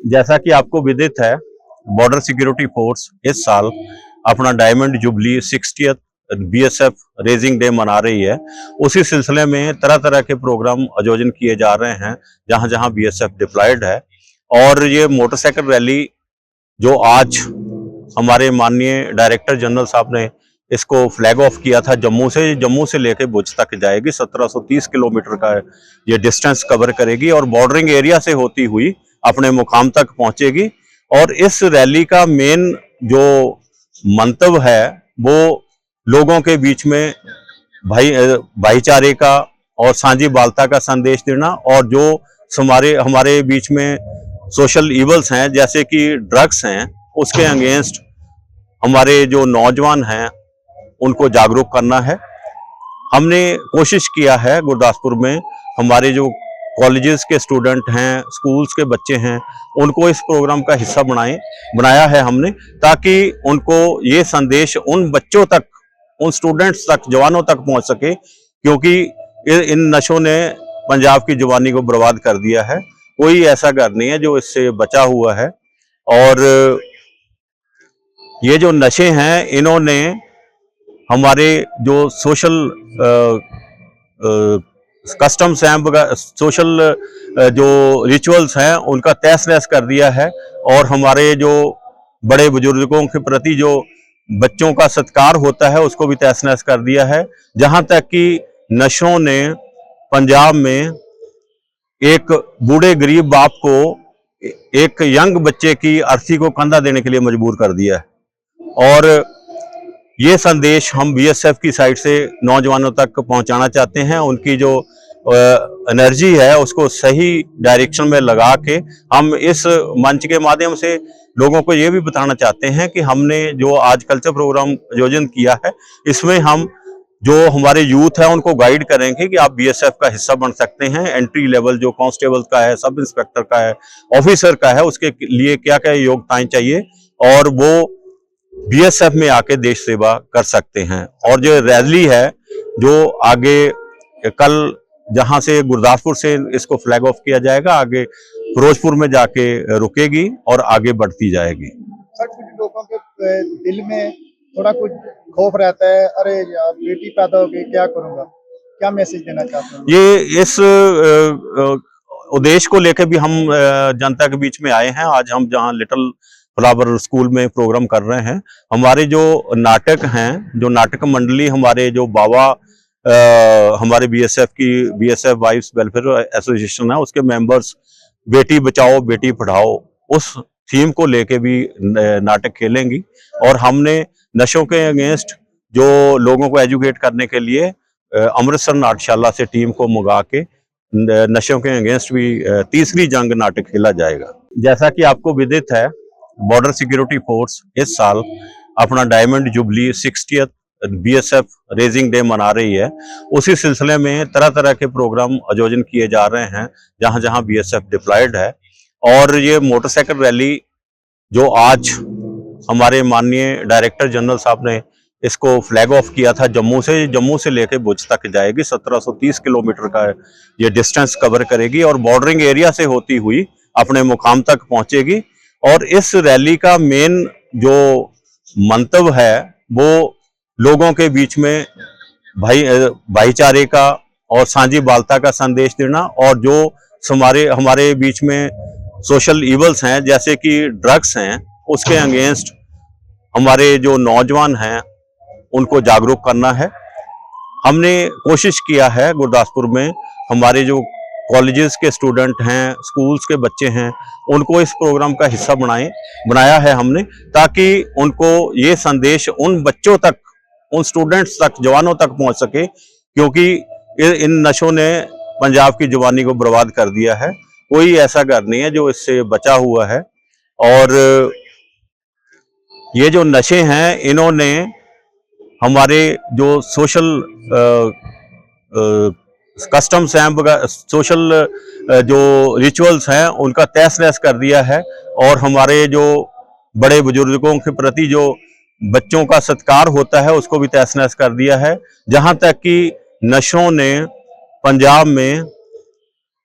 जैसा कि आपको विदित है, बॉर्डर सिक्योरिटी फोर्स इस साल अपना diamond jubilee 60th BSF raising day मना रही है। उसी सिलसिले में तरह तरह के प्रोग्राम आयोजन किए जा रहे हैं जहां जहां बीएसएफ डिप्लॉयड है। और ये मोटरसाइकिल रैली जो आज हमारे माननीय डायरेक्टर जनरल साहब ने इसको फ्लैग ऑफ किया था, जम्मू से लेकर भुज तक जाएगी। 1730 किलोमीटर का ये डिस्टेंस कवर करेगी और बॉर्डरिंग एरिया से होती हुई अपने मुकाम तक पहुंचेगी। और इस रैली का मेन जो मंतव्य है वो लोगों के बीच में भाईचारे का और साझीवालता का संदेश देना, और जो हमारे बीच में सोशल इवल्स हैं जैसे कि ड्रग्स हैं, उसके अगेंस्ट हमारे जो नौजवान हैं उनको जागरूक करना है। हमने कोशिश किया है गुरदासपुर में हमारे जो कॉलेजेस के स्टूडेंट हैं, स्कूल्स के बच्चे हैं, उनको इस प्रोग्राम का हिस्सा बनाया है हमने, ताकि उनको ये संदेश उन बच्चों तक, उन स्टूडेंट्स तक, जवानों तक पहुंच सके, क्योंकि इन नशों ने पंजाब की जवानी को बर्बाद कर दिया है। कोई ऐसा घर नहीं है जो इससे बचा हुआ है। और ये जो नशे हैं इन्होंने हमारे जो सोशल कस्टम्स हैं, सोशल जो रिचुअल्स हैं, उनका तहस नहस कर दिया है। और हमारे जो बड़े बुजुर्गों के प्रति जो बच्चों का सत्कार होता है उसको भी तहस नहस कर दिया है। जहां तक कि नशों ने पंजाब में एक बूढ़े गरीब बाप को एक यंग बच्चे की अर्थी को कंधा देने के लिए मजबूर कर दिया है। और ये संदेश हम बीएसएफ की साइड से नौजवानों तक पहुंचाना चाहते हैं। उनकी जो एनर्जी है उसको सही डायरेक्शन में लगा के हम इस मंच के माध्यम से लोगों को ये भी बताना चाहते हैं कि हमने जो आज कल्चर प्रोग्राम आयोजन किया है, इसमें हम जो हमारे यूथ है उनको गाइड करेंगे कि आप बीएसएफ का हिस्सा बन सकते हैं। एंट्री लेवल जो कांस्टेबल का है, सब इंस्पेक्टर का है, ऑफिसर का है, उसके लिए क्या क्या योग्यताएं चाहिए और वो बीएसएफ में आके देश सेवा कर सकते हैं। और जो रैली है जो आगे कल जहां से गुरदासपुर से इसको फ्लैग ऑफ किया जाएगा, आगे फिरोजपुर में जाके रुकेगी और आगे बढ़ती जाएगी। सर, कुछ लोगों के दिल में थोड़ा कुछ खौफ रहता है, अरे यार बेटी पैदा हो गई, क्या करूंगा, क्या मैसेज देना चाहते हैं? ये इस उद्देश्य को लेकर भी हम जनता के बीच में आए हैं। आज हम जहां लिटिल फ्लावर स्कूल में प्रोग्राम कर रहे हैं, हमारे जो नाटक हैं, जो नाटक मंडली हमारे जो बाबा हमारे बीएसएफ वाइफ्स वेलफेयर एसोसिएशन है, उसके मेंबर्स बेटी बचाओ बेटी पढ़ाओ उस थीम को लेके भी नाटक खेलेंगी। और हमने नशों के अगेंस्ट जो लोगों को एजुकेट करने के लिए अमृतसर नाट्यशाला से टीम को मंगा के नशों के अगेंस्ट भी तीसरी जंग नाटक खेला जाएगा। जैसा कि आपको विदित है, बॉर्डर सिक्योरिटी फोर्स इस साल अपना diamond jubilee 60th BSF raising day मना रही है। उसी सिलसिले में तरह तरह के प्रोग्राम आयोजन किए जा रहे हैं जहां जहां बीएसएफ डिप्लॉयड है। और ये मोटरसाइकिल रैली जो आज हमारे माननीय डायरेक्टर जनरल साहब ने इसको फ्लैग ऑफ किया था, जम्मू से लेकर भुज तक जाएगी। 1730 किलोमीटर का ये डिस्टेंस कवर करेगी और बॉर्डरिंग एरिया से होती हुई अपने मुकाम तक पहुंचेगी। और इस रैली का मेन जो मंतव्य है वो लोगों के बीच में भाईचारे का और साझीवालता का संदेश देना, और जो हमारे बीच में सोशल इवल्स हैं जैसे कि ड्रग्स हैं, उसके अगेंस्ट हमारे जो नौजवान हैं उनको जागरूक करना है। हमने कोशिश किया है गुरदासपुर में हमारे जो कॉलेजेस के स्टूडेंट हैं, स्कूल्स के बच्चे हैं, उनको इस प्रोग्राम का हिस्सा बनाया है हमने, ताकि उनको ये संदेश उन बच्चों तक, उन स्टूडेंट्स तक, जवानों तक पहुंच सके, क्योंकि इन नशों ने पंजाब की जवानी को बर्बाद कर दिया है। कोई ऐसा घर नहीं है जो इससे बचा हुआ है। और ये जो नशे हैं इन्होंने हमारे जो सोशल कस्टम्स हैं, सोशल जो रिचुअल्स हैं, उनका तहस नहस कर दिया है। और हमारे जो बड़े बुजुर्गों के प्रति जो बच्चों का सत्कार होता है उसको भी तहस नहस कर दिया है। जहां तक कि नशों ने पंजाब में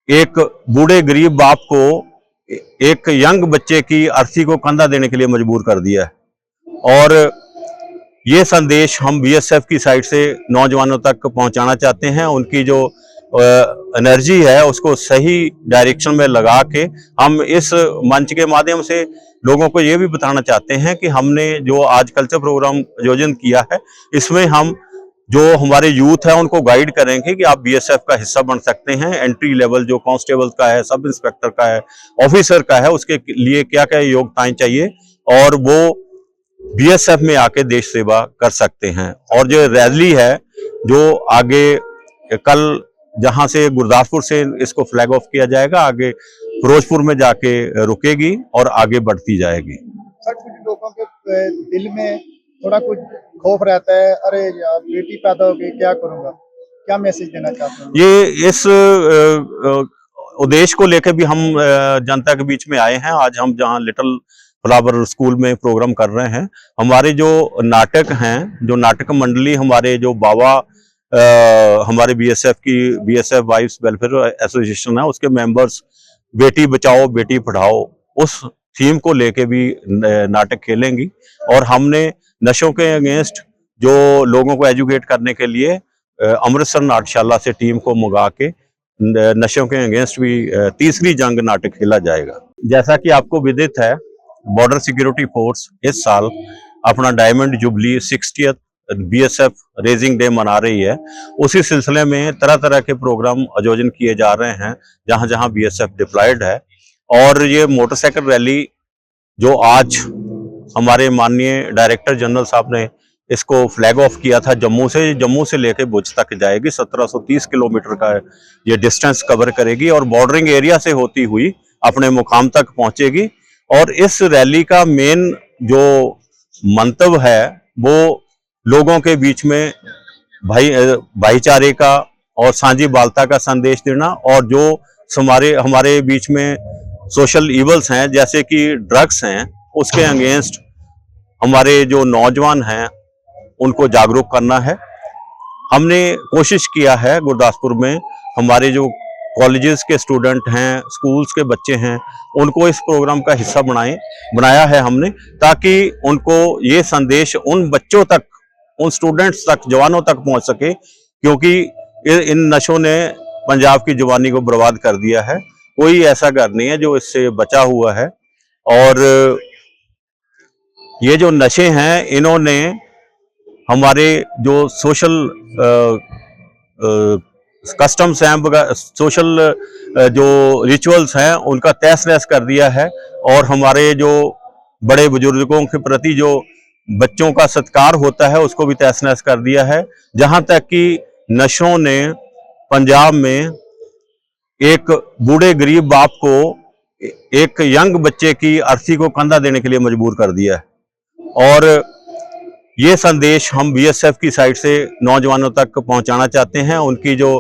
एक बूढ़े गरीब बाप को एक यंग बच्चे की अर्थी को कंधा देने के लिए मजबूर कर दिया है। और ये संदेश हम बीएसएफ की साइड से नौजवानों तक पहुंचाना चाहते हैं। उनकी जो एनर्जी है उसको सही डायरेक्शन में लगा के हम इस मंच के माध्यम से लोगों को ये भी बताना चाहते हैं कि हमने जो आज कल्चर प्रोग्राम आयोजन किया है, इसमें हम जो हमारे यूथ है उनको गाइड करेंगे कि आप बीएसएफ का हिस्सा बन सकते हैं। एंट्री लेवल जो कांस्टेबल का है, सब इंस्पेक्टर का है, ऑफिसर का है, उसके लिए क्या क्या योग्यताएं चाहिए और वो बीएसएफ में आके देश सेवा कर सकते हैं। और जो रैली है जो आगे कल जहां से गुरदासपुर से इसको फ्लैग ऑफ किया जाएगा, आगे फिरोजपुर में जाके रुकेगी और आगे बढ़ती जाएगी। सर, कुछ लोगों के दिल में थोड़ा कुछ खौफ रहता है, अरे यार बेटी पैदा हो गई, क्या करूंगा? क्या मैसेज देना चाहते हैं? ये इस उद्देश्य को लेकर भी हम जनता के बीच में आए हैं। आज हम जहां लिटिल फ्लावर स्कूल में प्रोग्राम कर रहे हैं, हमारे जो नाटक हैं, जो नाटक मंडली हमारे जो बाबा हमारे बीएसएफ वाइफ्स वेलफेयर एसोसिएशन है, उसके मेंबर्स बेटी बचाओ बेटी पढ़ाओ उस थीम को लेके भी नाटक खेलेंगी। और हमने नशों के अगेंस्ट जो लोगों को एजुकेट करने के लिए अमृतसर नाट्यशाला से टीम को मंगा के नशों के अगेंस्ट भी तीसरी जंग नाटक खेला जाएगा। जैसा कि आपको विदित है, बॉर्डर सिक्योरिटी फोर्स इस साल अपना diamond jubilee 60th BSF raising day मना रही है। उसी सिलसिले में तरह तरह के प्रोग्राम आयोजन किए जा रहे हैं जहां जहां बीएसएफ डिप्लॉयड है। और ये मोटरसाइकिल रैली जो आज हमारे माननीय डायरेक्टर जनरल साहब ने इसको फ्लैग ऑफ किया था, जम्मू से लेकर भुज तक जाएगी। 1730 किलोमीटर का ये डिस्टेंस कवर करेगी और बॉर्डरिंग एरिया से होती हुई अपने मुकाम तक पहुंचेगी। और इस रैली का मेन जो मंतव्य है वो लोगों के बीच में भाईचारे का और साझी बालता का संदेश देना, और जो हमारे बीच में सोशल इवल्स हैं जैसे कि ड्रग्स हैं, उसके अगेंस्ट हमारे जो नौजवान हैं उनको जागरूक करना है। हमने कोशिश किया है गुरदासपुर में हमारे जो कॉलेजेस के स्टूडेंट हैं, स्कूल्स के बच्चे हैं, उनको इस प्रोग्राम का हिस्सा बनाया है हमने, ताकि उनको ये संदेश उन बच्चों तक, उन स्टूडेंट्स तक, जवानों तक पहुंच सके, क्योंकि इन नशों ने पंजाब की जवानी को बर्बाद कर दिया है। कोई ऐसा घर नहीं है जो इससे बचा हुआ है। और ये जो नशे हैं, इन्होंने हमारे जो सोशल कस्टम्स हैं, सोशल जो रिचुअल्स हैं, उनका तहस नहस कर दिया है। और हमारे जो बड़े बुजुर्गों के प्रति जो बच्चों का सत्कार होता है उसको भी तहस नहस कर दिया है। जहां तक कि नशों ने पंजाब में एक बूढ़े गरीब बाप को एक यंग बच्चे की अर्थी को कंधा देने के लिए मजबूर कर दिया है। और ये संदेश हम बीएसएफ की साइड से नौजवानों तक पहुंचाना चाहते हैं। उनकी जो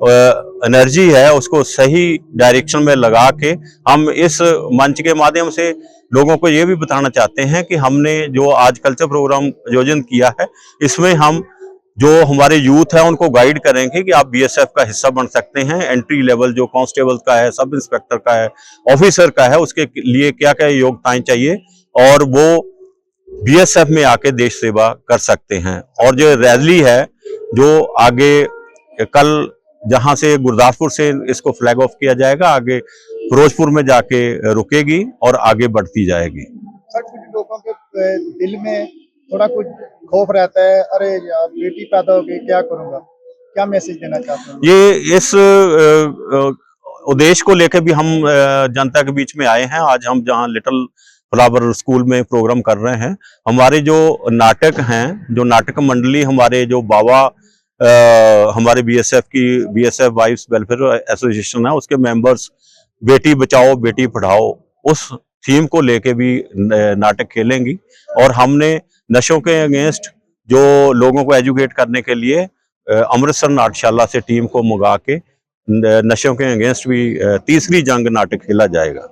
एनर्जी है उसको सही डायरेक्शन में लगा के हम इस मंच के माध्यम से लोगों को ये भी बताना चाहते हैं कि हमने जो आज कल्चर प्रोग्राम आयोजन किया है, इसमें हम जो हमारे यूथ है उनको गाइड करेंगे कि आप बीएसएफ का हिस्सा बन सकते हैं। एंट्री लेवल जो कांस्टेबल का है, सब इंस्पेक्टर का है, ऑफिसर का है, उसके लिए क्या क्या योग्यताएं चाहिए और वो बीएसएफ में आके देश सेवा कर सकते हैं। और जो रैली है जो आगे कल जहां से गुरदासपुर से इसको फ्लैग ऑफ किया जाएगा, आगे फिरोजपुर में जाके रुकेगी और आगे बढ़ती जाएगी। सर, कुछ लोगों के दिल में थोड़ा कुछ खौफ रहता है, अरे यार बेटी पैदा हो गई, क्या करूंगा? क्या मैसेज देना चाहते हैं? ये इस उद्देश्य को लेकर भी हम जनता के बीच में आए हैं। आज हम जहां लिटिल फ्लावर स्कूल में प्रोग्राम कर रहे हैं, हमारे जो नाटक हैं, जो नाटक मंडली हमारे जो बाबा हमारे बीएसएफ वाइफ्स वेलफेयर एसोसिएशन है, उसके मेंबर्स बेटी बचाओ बेटी पढ़ाओ उस थीम को लेके भी नाटक खेलेंगी। और हमने नशों के अगेंस्ट जो लोगों को एजुकेट करने के लिए अमृतसर नाट्यशाला से टीम को मंगा के नशों के अगेंस्ट भी तीसरी जंग नाटक खेला जाएगा।